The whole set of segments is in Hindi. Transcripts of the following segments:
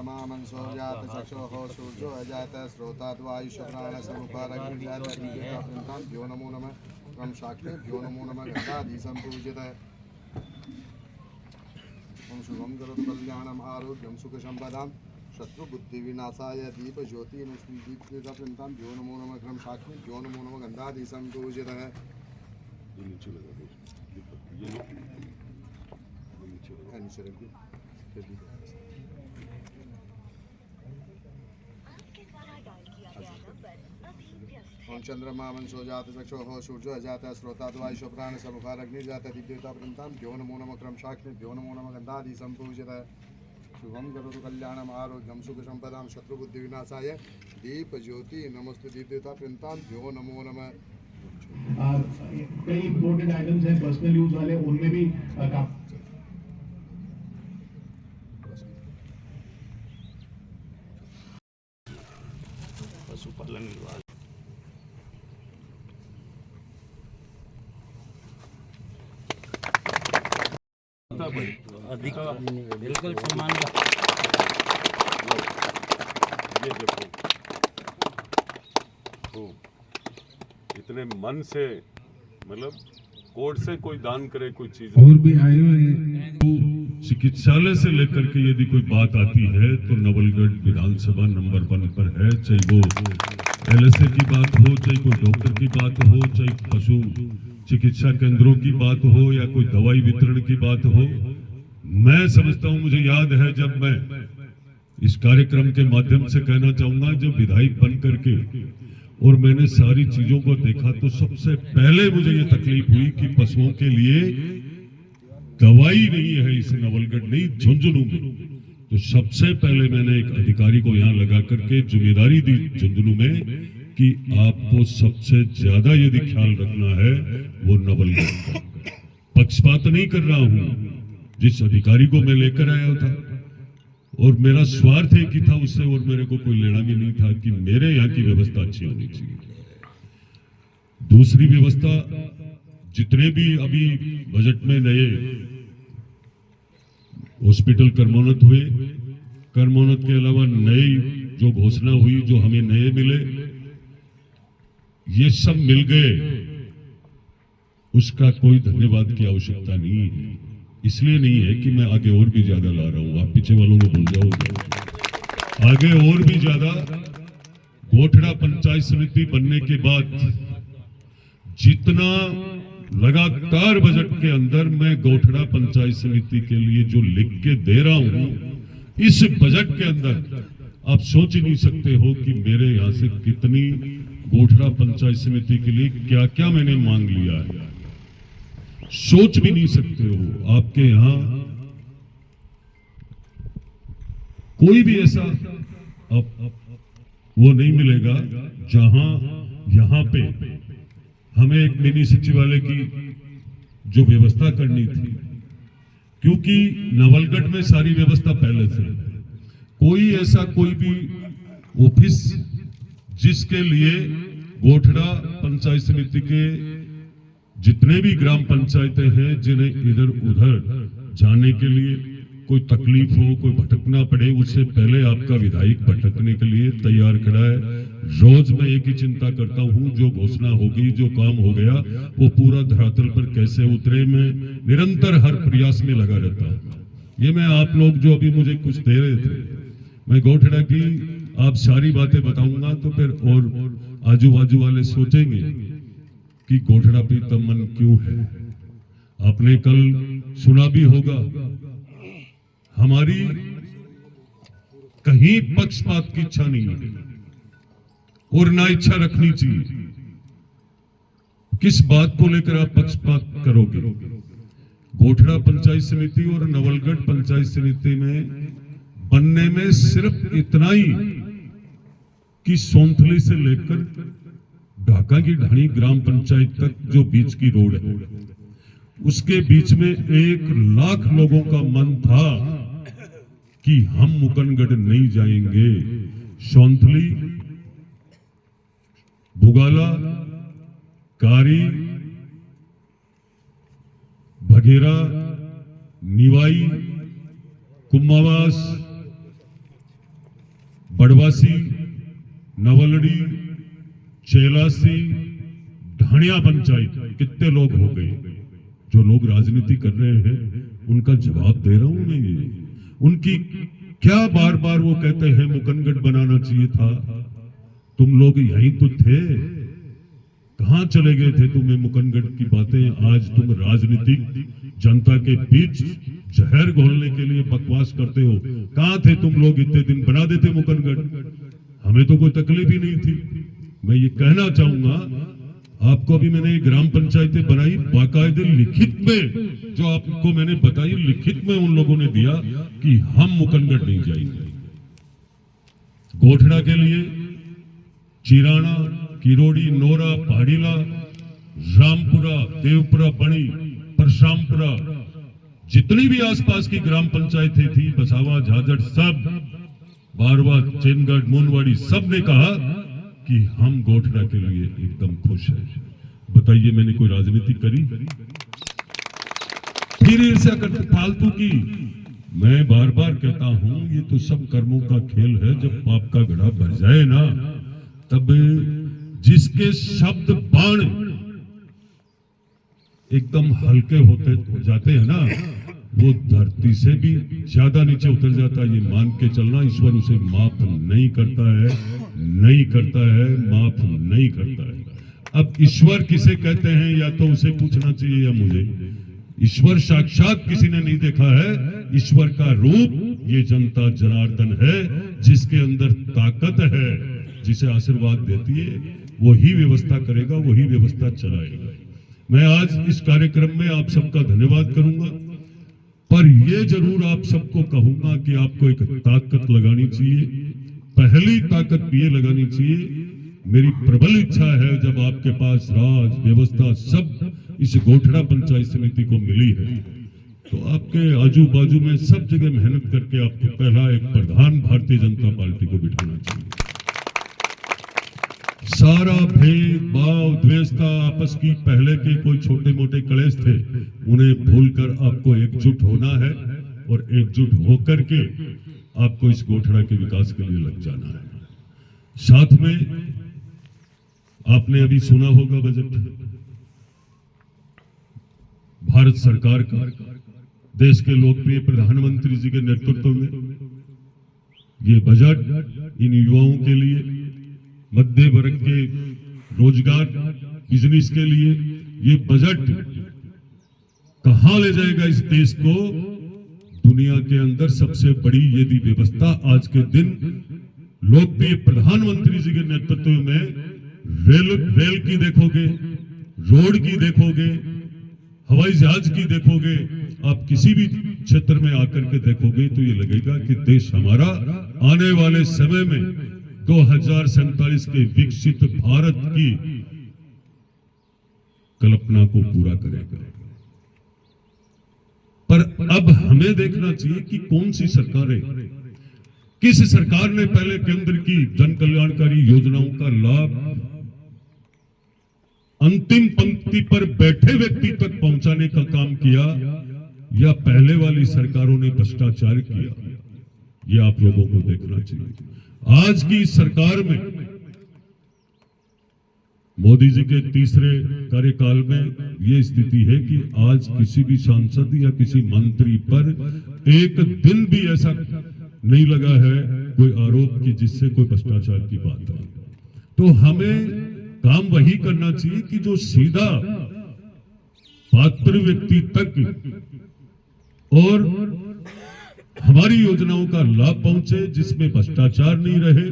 चंद्रमा मनसो जात चक्षुः सूर्यो अजात श्रोताद्वायुशुक्राणसमुपारग्निर्जातभ्यो नमो नमः त्वं साक्षिभ्यो नमो नमः गन्धाधीशं पूजितः ओम शुभम करोतु कल्याणम आरोग्यम सुख संपदां शत्रुबुद्धिविनाशाय दीपज्योतिर्नमस्कृतां भ्यो नमो नमः क्रम साक्षिभ्यो नमो नमः गन्धाधीशं पूजितः ओम चंद्रमा मनसो जात चक्षुः सूर्यो अजात श्रोताद्वायुशुक्राणसमुपारग्निर्जात दिव्यतावृन्तां भ्यो नमो नमः क्रम साक्षिभ्यो नमो नमः गन्धाधीशं पूजितः शुभम करोतु कल्याणम आरोग्यम सुख संपदां शत्रुबुद्धिविनाशाय दीपज्योति नमस्ते दिव्यतावृन्तां भ्यो नमो नमः। कई इंपोर्टेड आइटम्स हैं पर्सनल यूज वाले, उनमें भी पशुपालन विभाग अधिक बिल्कुल सम्मान ये देखो तो इतने मन से मतलब कोर्ट से कोई दान करे कोई चीज और भी आए हुए हैं। चिकित्सालय से लेकर के यदि कोई बात आती है तो नवलगढ़ विधानसभा नंबर 1 पर है, चाहे वो LSA की बात हो, चाहे कोई डॉक्टर की बात हो, चाहे पशु चिकित्सा केंद्रों की बात हो या कोई दवाई वितरण की बात हो। मैं समझता हूं, मुझे याद है जब मैं इस कार्यक्रम के माध्यम से कहना चाहूंगा, जब विधायक बन करके और मैंने सारी चीजों को देखा तो सबसे पहले मुझे ये तकलीफ हुई कि पशुओं के लिए दवाई नहीं है इस नवलगढ़ नहीं झुंझुनू में। तो सबसे पहले मैंने एक अधिकारी को यहाँ लगा करके जिम्मेदारी दी झुंझुनू में कि आपको सबसे ज्यादा यदि ख्याल रखना है वो नवलगढ़ का। पक्षपात नहीं कर रहा हूं, जिस अधिकारी को मैं लेकर आया था और मेरा स्वार्थ एक ही था उससे, और मेरे को कोई लेना भी नहीं था कि मेरे यहाँ की व्यवस्था अच्छी होनी चाहिए। दूसरी व्यवस्था, जितने भी अभी बजट में नए हॉस्पिटल कर्मोन्नत हुए, कर्मोन्नत के अलावा नई जो घोषणा हुई, जो हमें नए मिले, ये सब मिल गए, उसका कोई धन्यवाद की आवश्यकता नहीं है। इसलिए नहीं है कि मैं आगे और भी ज्यादा ला रहा हूं, आप पीछे वालों को भूल जाओगे। आगे और भी ज्यादा गोठड़ा पंचायत समिति बनने के बाद जितना लगातार बजट के अंदर मैं गोठड़ा पंचायत समिति के लिए जो लिख के दे रहा हूं, इस बजट के अंदर आप सोच ही नहीं सकते हो कि मेरे यहां से कितनी गोठड़ा पंचायत समिति के लिए क्या क्या मैंने मांग लिया है। सोच भी नहीं सकते हो। आपके यहां कोई भी ऐसा वो नहीं मिलेगा जहां यहां पे हमें एक मिनी सचिवालय की जो व्यवस्था करनी थी, क्योंकि नवलगढ़ में सारी व्यवस्था पहले से, कोई ऐसा कोई भी ऑफिस जिसके लिए गोठड़ा पंचायत समिति के जितने भी ग्राम पंचायतें हैं जिन्हें इधर उधर जाने के लिए कोई तकलीफ हो, कोई भटकना पड़े, उससे पहले आपका विधायक भटकने के लिए तैयार खड़ा है। रोज मैं एक ही चिंता करता हूं, जो घोषणा होगी, जो काम हो गया, वो पूरा धरातल पर कैसे उतरे। मैं निरंतर हर प्रयास में लगा रहता हूं। ये मैं आप लोग जो अभी मुझे कुछ दे रहे थे, मैं गोठड़ा की आप सारी बातें बताऊंगा तो फिर और आजू बाजू वाले सोचेंगे कि गोठड़ा पे तमन क्यों है। आपने कल सुना भी होगा, हमारी कहीं पक्षपात की इच्छा नहीं है और ना इच्छा रखनी चाहिए। किस बात को लेकर आप पक्षपात करोगे? गोठड़ा पंचायत समिति और नवलगढ़ पंचायत समिति में बनने में सिर्फ इतना ही कि सोंथली से लेकर ढाका की ढाणी ग्राम पंचायत तक जो बीच की रोड है, उसके बीच में 1 लाख लोगों का मन था कि हम मुकनगढ़ नहीं जाएंगे। सोंथली, बुगाला, कारी, भगेरा, निवाई, कुम्मावास, चेलासी ढाणिया पंचायत कितने लोग हो गए। जो लोग राजनीति कर रहे हैं उनका जवाब दे रहा हूं मैं। ये उनकी क्या बार बार वो कहते हैं मुकनगढ़ बनाना चाहिए था, तुम लोग यहीं तो थे, कहां चले गए थे तुम्हें मुकनगढ़ की बातें। आज तुम राजनीतिक जनता के बीच जहर घोलने के लिए बकवास करते हो। कहां थे तुम लोग इतने दिन, बना देते मुकनगढ़, हमें तो कोई तकलीफ ही नहीं थी। मैं ये कहना चाहूंगा आपको, अभी मैंने ग्राम पंचायतें बनाई बाकायदे लिखित में, जो आपको मैंने बताई लिखित में उन लोगों ने दिया कि हम मुकनगढ़ नहीं जाएंगे। गोठड़ा के लिए चिराना, किरोड़ी, नोरा, पहाड़ीला, रामपुरा, देवपुरा, बणी, परशामपुरा, जितनी भी आसपास की ग्राम पंचायतें थी, बसावा, झाझड़, सब बारवा, चेनगढ़, मोनवाड़ी, सब ने कहा कि हम गोठड़ा के लिए एकदम खुश हैं। बताइए मैंने कोई राजनीति करी? फिर ईर्ष्या करते फालतू की। मैं बार बार कहता हूं ये तो सब कर्मों का खेल है। जब पाप का घड़ा भर जाए ना, तब जिसके शब्द बाण एकदम हल्के होते हो जाते हैं ना, वो धरती से भी ज्यादा नीचे उतर जाता है। ये मान के चलना, ईश्वर उसे माफ नहीं करता है, नहीं करता है, माफ नहीं करता है। अब ईश्वर किसे कहते हैं या तो उसे पूछना चाहिए या मुझे। ईश्वर साक्षात किसी ने नहीं देखा है। ईश्वर का रूप ये जनता जनार्दन है, जिसके अंदर ताकत है, जिसे आशीर्वाद देती है, वही व्यवस्था करेगा, वही व्यवस्था चलाएगा। मैं आज इस कार्यक्रम में आप सबका धन्यवाद करूंगा, पर यह जरूर आप सबको कहूंगा कि आपको एक ताकत लगानी चाहिए। पहली ताकत ये लगानी चाहिए, मेरी प्रबल इच्छा है जब आपके पास राज व्यवस्था सब इस गोठड़ा पंचायत समिति को मिली है, तो आपके आजू बाजू में सब जगह मेहनत करके आपको पहला एक प्रधान भारतीय जनता पार्टी को बिठाना चाहिए। सारा भेदभाव, द्वेषता, आपस की पहले के कोई छोटे मोटे क्लेश थे, उन्हें भूलकर आपको एकजुट होना है और एकजुट होकर के आपको इस गोठड़ा के विकास के लिए लग जाना है। साथ में आपने अभी सुना होगा बजट भारत सरकार का, देश के लोकप्रिय प्रधानमंत्री जी के नेतृत्व में ये बजट इन युवाओं के लिए, मध्य वर्ग के रोजगार, बिजनेस के लिए ये बजट कहां ले जाएगा इस देश को। दुनिया के अंदर सबसे बड़ी यदि व्यवस्था आज के दिन लोकप्रिय प्रधानमंत्री जी के नेतृत्व में रेल की देखोगे, रोड की देखोगे, हवाई जहाज की देखोगे, आप किसी भी क्षेत्र में आकर के देखोगे तो ये लगेगा कि देश हमारा आने वाले समय में 2047 के विकसित भारत की कल्पना को पूरा करेगा। पर अब हमें देखना चाहिए कि कौन सी सरकारें, किस सरकार ने पहले केंद्र की जन कल्याणकारी योजनाओं का लाभ अंतिम पंक्ति पर बैठे व्यक्ति तक पहुंचाने का काम किया, या पहले वाली सरकारों ने भ्रष्टाचार किया, ये आप लोगों को देखना चाहिए। आज की सरकार में मोदी जी के तीसरे कार्यकाल में ये स्थिति है कि आज किसी भी सांसद या किसी मंत्री पर एक दिन भी ऐसा नहीं लगा है कोई आरोप कि जिससे कोई भ्रष्टाचार की बात है। तो हमें काम वही करना चाहिए कि जो सीधा पात्र व्यक्ति तक और हमारी योजनाओं का लाभ पहुंचे, जिसमें भ्रष्टाचार नहीं रहे,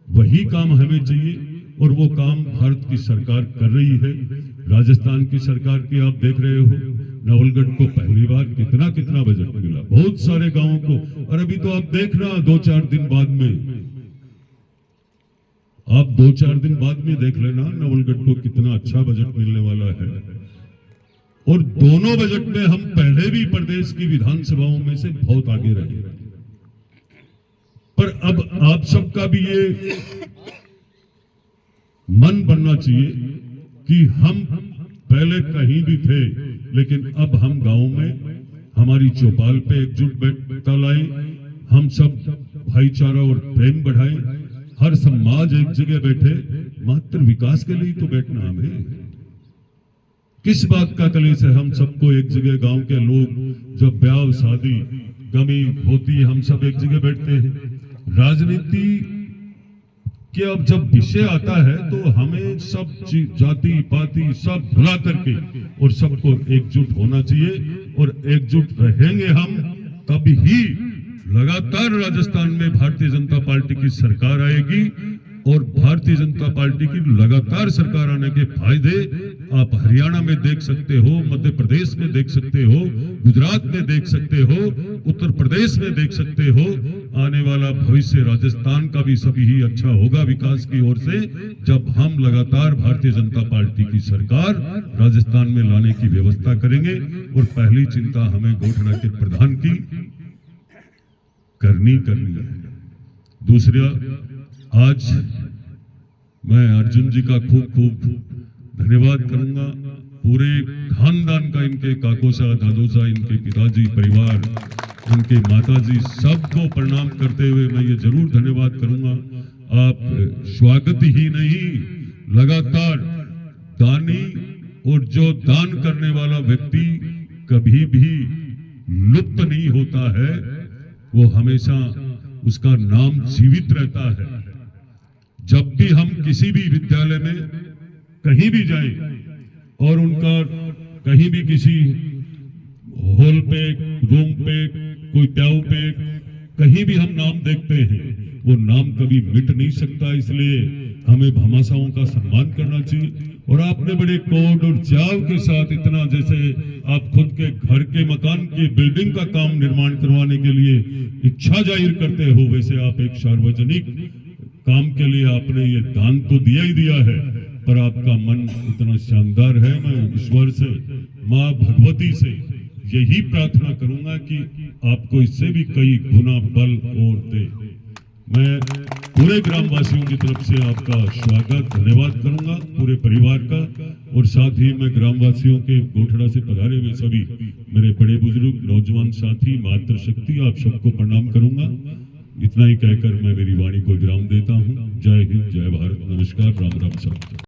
वही काम हमें चाहिए। और वो काम भारत की सरकार कर रही है। राजस्थान की सरकार की आप देख रहे हो, नवलगढ़ को पहली बार कितना कितना बजट मिला, बहुत सारे गांवों को। और अभी तो आप देखना 2-4 दिन बाद में, आप 2-4 दिन बाद में देख लेना नवलगढ़ को कितना अच्छा बजट मिलने वाला है। और दोनों बजट में हम पहले भी प्रदेश की विधानसभाओं में से बहुत आगे रहे, पर अब आप सबका भी ये मन बनना चाहिए कि हम पहले कहीं भी थे, लेकिन अब हम गांव में हमारी चौपाल पे एकजुटता लाए, हम सब भाईचारा और प्रेम बढ़ाएं, हर समाज एक जगह बैठे, मात्र विकास के लिए ही तो बैठना हमें। किस बात का कलेश है? हम सबको एक जगह, गांव के लोग जब ब्याह शादी गमी होती है हम सब एक जगह बैठते हैं। राजनीति के अब जब विषय आता है तो हमें सब जाति पाति सब भुला करके और सबको एकजुट होना चाहिए, और एकजुट रहेंगे हम तब ही लगातार राजस्थान में भारतीय जनता पार्टी की सरकार आएगी, और भारतीय जनता पार्टी की लगातार सरकार आने के फायदे आप हरियाणा में देख सकते हो, मध्य प्रदेश में देख सकते हो, गुजरात में देख सकते हो, उत्तर प्रदेश में देख सकते हो। आने वाला भविष्य राजस्थान का भी सभी ही अच्छा होगा विकास की ओर से, जब हम लगातार भारतीय जनता पार्टी की सरकार राजस्थान में लाने की व्यवस्था करेंगे। और पहली चिंता हमें गोठड़ा के प्रधान की करनी है। दूसरा, आज मैं अर्जुन जी का खूब धन्यवाद करूंगा, पूरे खानदान का, इनके काकोसा दादोसा, इनके पिताजी परिवार, इनके माताजी, सबको प्रणाम करते हुए मैं ये जरूर धन्यवाद करूंगा। आप स्वागत ही नहीं, लगातार दानी, और जो दान करने वाला व्यक्ति कभी भी लुप्त नहीं होता है, वो हमेशा उसका नाम जीवित रहता है। जब भी हम किसी भी विद्यालय में कहीं भी जाएं और उनका कहीं भी किसी हॉल पे, रूम पे, कोई ट्याव पे कहीं भी हम नाम देखते हैं, वो नाम कभी मिट नहीं सकता। इसलिए हमें भामाशाहों का सम्मान करना चाहिए। और आपने बड़े कोड और चाव के साथ इतना, जैसे आप खुद के घर के मकान की बिल्डिंग का काम निर्माण करवाने के लिए इच्छा जाहिर करते हो, वैसे आप एक सार्वजनिक काम के लिए आपने ये दान तो दिया ही दिया है, पर आपका मन इतना शानदार है। मैं ईश्वर से, माँ भगवती से यही प्रार्थना करूंगा कि आपको इससे भी कई गुना बल और दे। मैं पूरे ग्रामवासियों की तरफ से आपका स्वागत, धन्यवाद करूंगा, पूरे परिवार का, और साथ ही मैं ग्रामवासियों के गोठड़ा से पधारे हुए सभी मेरे बड़े बुजुर्ग, नौजवान साथी, मातृशक्ति, आप सबको प्रणाम करूंगा। इतना ही कहकर मैं मेरी वाणी को विराम देता हूं। जय हिंद, जय भारत, नमस्कार, राम राम सब।